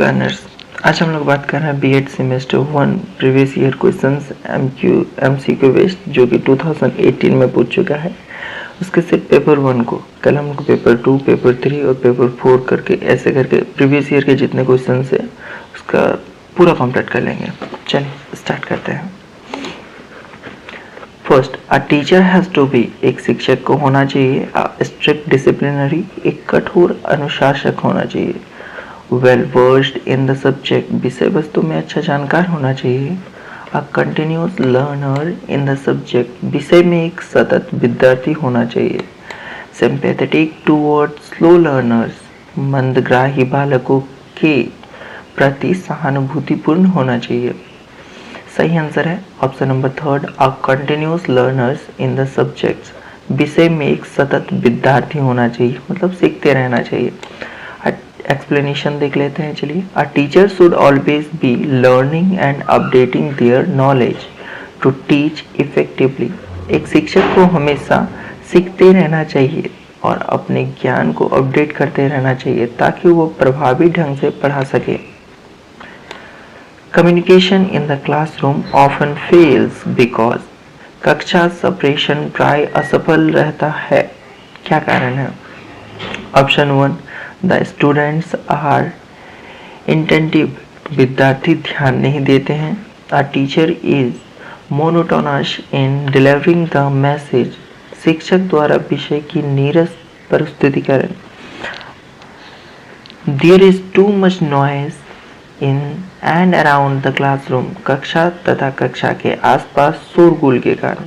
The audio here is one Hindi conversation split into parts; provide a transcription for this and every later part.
लर्नर्स, आज हम लोग बात कर रहे हैं BEd semester 1 previous year questions MCQ based जो कि 2018 में पूछ चुका है। उसके सिर्फ पेपर 1 को कल हम लोग पेपर 2, पेपर 3 और पेपर 4 करके ऐसे करके प्रीवियस ईयर के जितने क्वेश्चंस है उसका पूरा कंप्लीट कर लेंगे। चलिए स्टार्ट करते हैं। First, a teacher has to be, एक शिक्षक को होना चाहिए स्ट्रिक्ट डिसिप्लिनरी, एक कठोर अनुशासक होना चाहिए। Well versed in the subject, विषय वस्तु में अच्छा जानकार होना चाहिए। A continuous learner in the subject, विषय में एक सतत विद्यार्थी होना चाहिए। सिंपैथेटिक टूवर्ड स्लो लर्नर्स, मंदग्राही बालकों के प्रति सहानुभूतिपूर्ण होना चाहिए। सही आंसर है option number 3, a continuous learners in the subjects, विषय में एक सतत विद्यार्थी होना चाहिए, मतलब सीखते रहना चाहिए। एक्सप्लेनेशन देख लेते हैं। चलिए, a teacher should always be learning and updating their knowledge to teach effectively, एक शिक्षक को हमेशा सीखते रहना चाहिए और अपने ज्ञान को अपडेट करते रहना चाहिए ताकि वो प्रभावी ढंग से पढ़ा सके। Communication in the classroom often fails because, कक्षा संप्रेषण प्राय असफल रहता है, क्या कारण है? Option 1, the students are inattentive, विद्यार्थी ध्यान नहीं देते हैं। A teacher is monotonous in delivering the message, शिक्षक द्वारा विषय की नीरस प्रस्तुतिकरण। There is too much noise in and around the classroom, कक्षा तथा कक्षा के आसपास शोरगुल के कारण।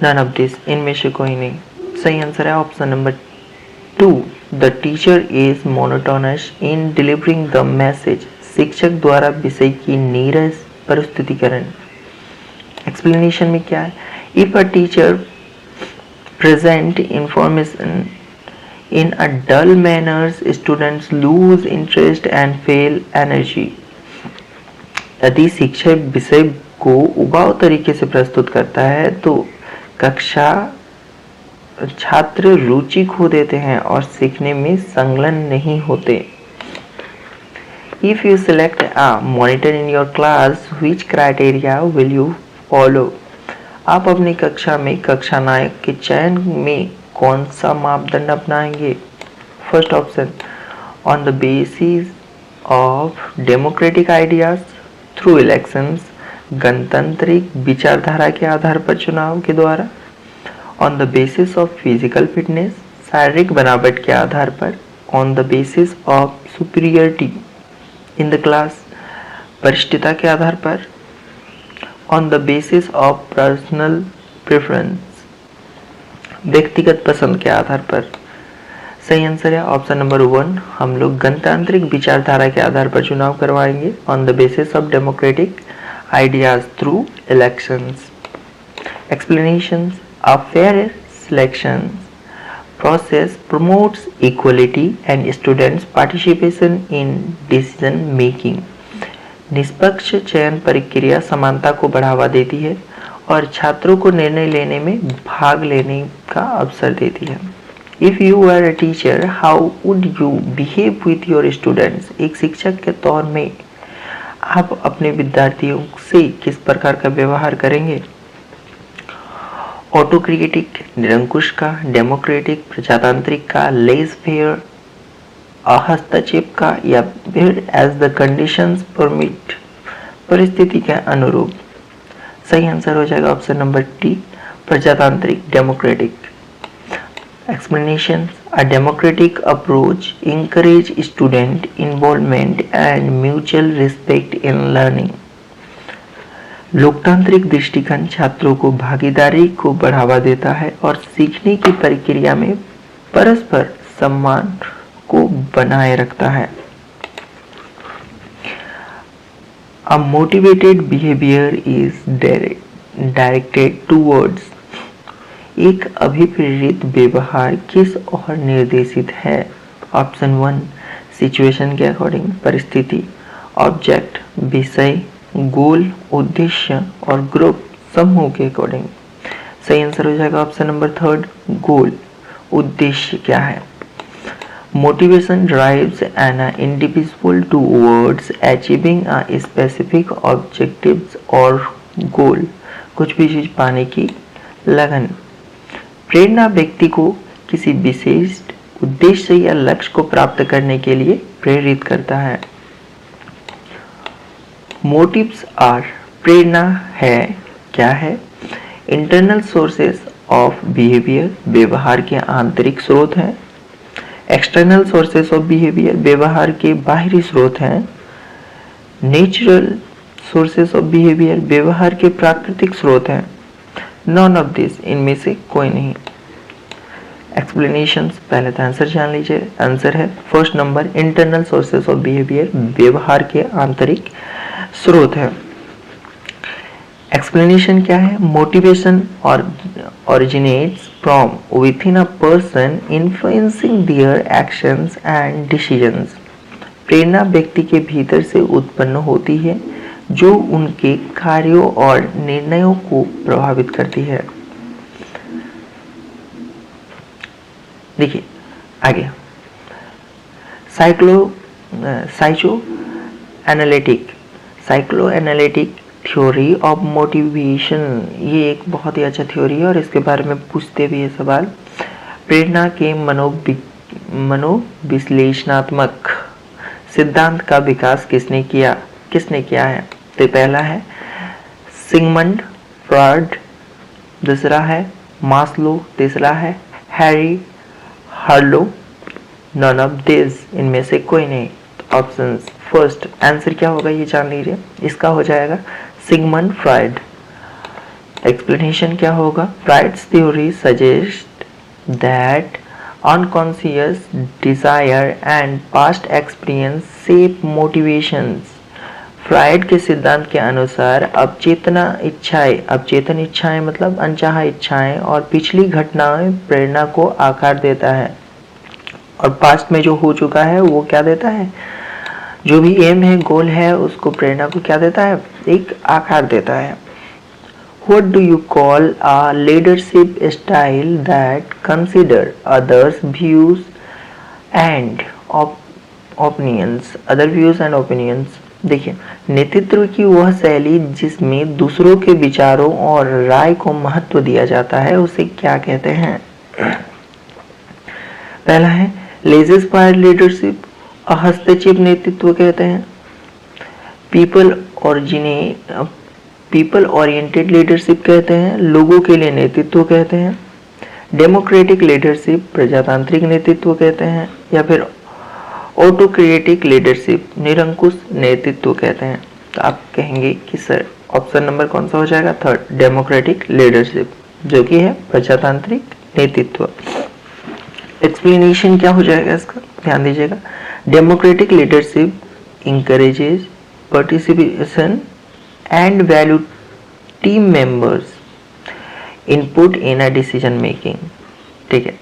नन ऑफ दिस, इनमें से कोई नहीं। सही आंसर है option number 2, the teacher is monotonous in delivering the message, शिक्षक द्वारा विषय की नीरस प्रस्तुतिकरण। एक्सप्लेनेशन में क्या है? If a teacher present information in a dull manners, students lose interest and fail energy, यदि शिक्षक विषय को उबाऊ तरीके से प्रस्तुत करता है तो कक्षा छात्र रुचि खो देते हैं और सीखने में संलग्न नहीं होते। If you select a monitor in your class, which criteria will you follow? आप अपनी कक्षा में कक्षा नायक के चयन में कौन सा मापदंड अपनाएंगे? First option, on the basis of democratic ideas through elections, गणतांत्रिक विचारधारा के आधार पर चुनाव के द्वारा। On the basis of physical fitness, शारीरिक बनावट के आधार पर। On the basis of superiority in the class, वरिष्ठता के आधार पर। On the basis of personal preference, व्यक्तिगत पसंद के आधार पर। सही आंसर है ऑप्शन नंबर 1, हम लोग गणतांत्रिक विचारधारा के आधार पर चुनाव करवाएंगे। On the basis of democratic ideas through elections. Explanations, a fair selection process promotes equality and students' participation in decision making. निष्पक्ष चयन प्रक्रिया समानता को बढ़ावा देती है और छात्रों को निर्णय लेने में भाग लेने का अवसर देती है। If you were a teacher, how would you behave with your students? एक शिक्षक के तौर में आप अपने विद्यार्थियों से किस प्रकार का व्यवहार करेंगे? ऑटोक्रेटिक, निरंकुश का। डेमोक्रेटिक, प्रजातांत्रिक का। लेस फेयर, हस्तक्षेप का। या फिर एज द कंडीशंस परमिट, परिस्थिति के अनुरूप। सही आंसर हो जाएगा ऑप्शन नंबर डी, प्रजातांत्रिक, democratic. Explanation, a democratic approach encourage student involvement and mutual respect in learning, लोकतांत्रिक दृष्टिकोण छात्रों को भागीदारी को बढ़ावा देता है और सीखने की प्रक्रिया में परस्पर सम्मान को बनाए रखता है। A motivated behavior is directed towards, एक अभिप्रेरित व्यवहार किस ओर निर्देशित है? ऑप्शन 1, सिचुएशन के अकॉर्डिंग, परिस्थिति। ऑब्जेक्ट, विषय। गोल, उद्देश्य। और ग्रुप, समूह के अकॉर्डिंग। सही आंसर हो जाएगा ऑप्शन नंबर 3, गोल, उद्देश्य क्या है। Motivation drives an individual towards achieving a specific objectives or goal. कुछ भी चीज पाने की लगन। प्रेरणा व्यक्ति को किसी विशेष उद्देश्य या लक्ष्य को प्राप्त करने के लिए प्रेरित करता है। मोटिव्स आर, प्रेरणा है क्या है? इंटरनल सोर्सेस ऑफ बिहेवियर, व्यवहार के आंतरिक स्रोत हैं। एक्सटर्नल सोर्सेस ऑफ बिहेवियर, व्यवहार के बाहरी स्रोत हैं। नेचुरल सोर्सेस ऑफ बिहेवियर, व्यवहार के प्राकृतिक स्रोत हैं। नॉन ऑफ दिस, इनमें से कोई नहीं। एक्सप्लेनेशंस, पहले तो आंसर जान लीजिए। आंसर है first number, internal sources of behaviour, व्यवहार के आंतरिक स्रोत है। एक्सप्लेनेशन क्या है? मोटिवेशन और originates from within a person influencing their actions and decisions. प्रेरणा व्यक्ति के भीतर से उत्पन्न होती है जो उनके कार्यों और निर्णयों को प्रभावित करती है। देखिए आगे, cyclo analytic theory of motivation, ये एक बहुत ही अच्छा थ्योरी है और इसके बारे में पूछते भी है सवाल। प्रेरणा के मनोविश्लेषणात्मक सिद्धांत का विकास किसने किया है? तो पहला है सिगमंड फ्रॉइड, दूसरा है मास्लो, तीसरा है Harry Harlow. None of this, इनमें से कोई नहीं। ऑप्शंस, फर्स्ट आंसर क्या होगा ये जान लीजिए। इसका हो जाएगा सिगमंड फ्रॉइड। एक्सप्लेनेशन क्या होगा? Freud's theory suggest that unconscious desire and past experience shape motivations. Freud के सिद्धांत के अनुसार अवचेतन इच्छाएं मतलब अनचाहा इच्छाएं और पिछली घटनाएं प्रेरणा को आकार देता है, और पास्ट में जो हो चुका है वो क्या देता है? जो भी एम है, गोल है, उसको प्रेरणा को क्या देता है? एक आकार देता है। What do you call a leadership style that consider others' views and opinions? देखिए, नेतृत्व की वह शैली जिसमें दूसरों के विचारों और राय को महत्व दिया जाता है उसे क्या कहते हैं? पहला है लेजर फायर लीडरशिप, हस्तक्षेप नेतृत्व कहते हैं। पीपल ओरिएंटेड लीडरशिप कहते हैं, लोगों के लिए नेतृत्व कहते हैं। डेमोक्रेटिक लीडरशिप, प्रजातांत्रिक नेतृत्व कहते हैं, या फिर ऑटोक्रेटिक लीडरशिप, निरंकुश नेतृत्व कहते हैं। तो आप कहेंगे कि सर ऑप्शन नंबर कौन सा हो जाएगा? थर्ड, डेमोक्रेटिक लीडरशिप, जो कि है प्रजातांत्रिक नेतृत्व। एक्सप्लेनेशन क्या हो जाएगा इसका? ध्यान दीजिएगा। Democratic leadership encourages participation and value team members input in a decision making। ठीक है,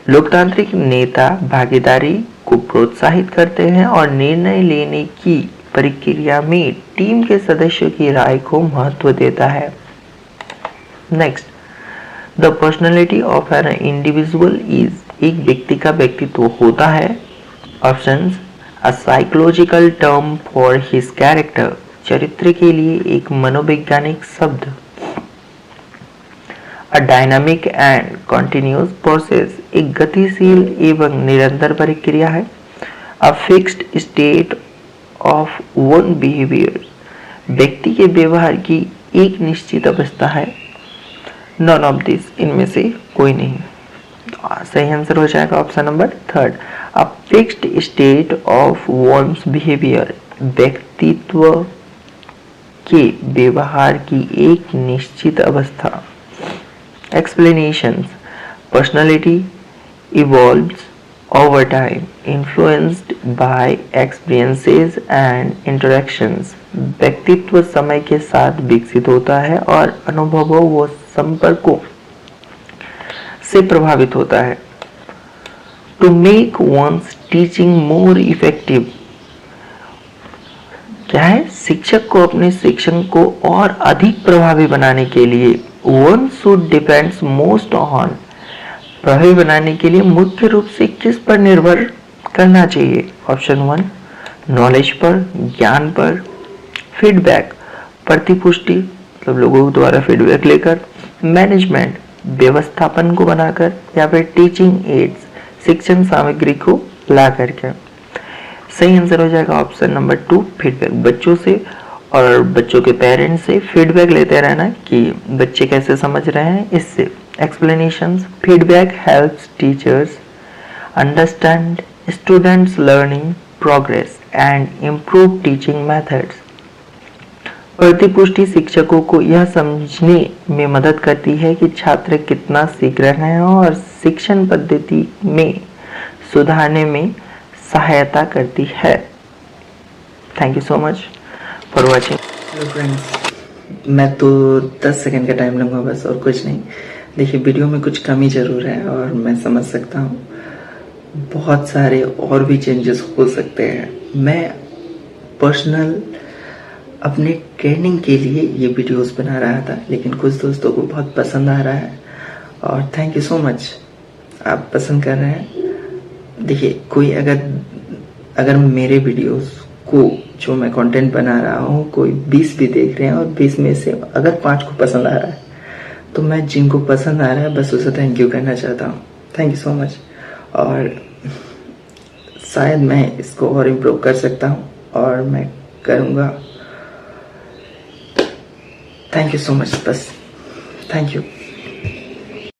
लोकतांत्रिक नेता भागीदारी को प्रोत्साहित करते हैं और निर्णय लेने की प्रक्रिया में टीम के सदस्यों की राय को महत्व देता है। Next, the personality of an individual is, एक व्यक्ति का व्यक्तित्व होता है। Options, a psychological term for his character, चरित्र के लिए एक मनोवैज्ञानिक शब्द। A dynamic and continuous process, एक गतिशील एवं निरंतर प्रक्रिया है। अ fixed state of one behaviour, व्यक्ति के व्यवहार की एक निश्चित अवस्था है। नॉन ऑफ दिस, इनमें से कोई नहीं। सही आंसर हो जाएगा option number third, a fixed state of one's behaviour, व्यक्तित्व के व्यवहार की एक निश्चित अवस्था। Explanations, personality evolves over time, influenced by experiences and interactions। व्यक्तित्व समय के साथ विकसित होता है और अनुभवों व संपर्कों से प्रभावित होता है। To make one's teaching more effective, क्या है? शिक्षक को अपने शिक्षण को और अधिक प्रभावी बनाने के लिए one should depends most on, प्रभावी बनाने के लिए मुख्य रूप से किस पर निर्भर करना चाहिए? ऑप्शन 1 नॉलेज पर, ज्ञान पर, फीडबैक प्रतिपुष्टि मतलब लोगों द्वारा फीडबैक लेकर, मैनेजमेंट व्यवस्थापन को बनाकर, या फिर टीचिंग एड्स शिक्षण सामग्री को ला करके। सही आंसर हो जाएगा ऑप्शन नंबर 2 फीडबैक। बच्चों से और बच्चों के पेरेंट्स से फीडबैक लेते रहना कि बच्चे कैसे समझ रहे हैं। इससे explanations feedback helps teachers understand students learning progress and improve teaching methods. प्रतिपुष्टि शिक्षकों को यह समझने में मदद करती है कि छात्र कितना सीख रहे हैं और शिक्षण पद्धति में सुधारने में सहायता करती है। Thank you so much for watching. Hello friends, मैं तो 10 सेकंड का टाइम लूँगा बस, और कुछ नहीं। देखिए वीडियो में कुछ कमी ज़रूर है और मैं समझ सकता हूँ, बहुत सारे और भी चेंजेस हो सकते हैं। मैं पर्सनल अपने ट्रेनिंग के लिए ये वीडियोस बना रहा था, लेकिन कुछ दोस्तों को बहुत पसंद आ रहा है और थैंक यू सो मच, आप पसंद कर रहे हैं। देखिए कोई अगर मेरे वीडियोस को जो मैं कंटेंट बना रहा हूँ कोई 20 भी देख रहे हैं और 20 में से अगर 5 को पसंद आ रहा है, तो मैं जिनको पसंद आ रहा है बस उसे थैंक यू कहना चाहता हूँ। Thank you so much. और शायद मैं इसको और इम्प्रूव कर सकता हूँ और मैं करूँगा। थैंक यू सो मच, बस थैंक यू।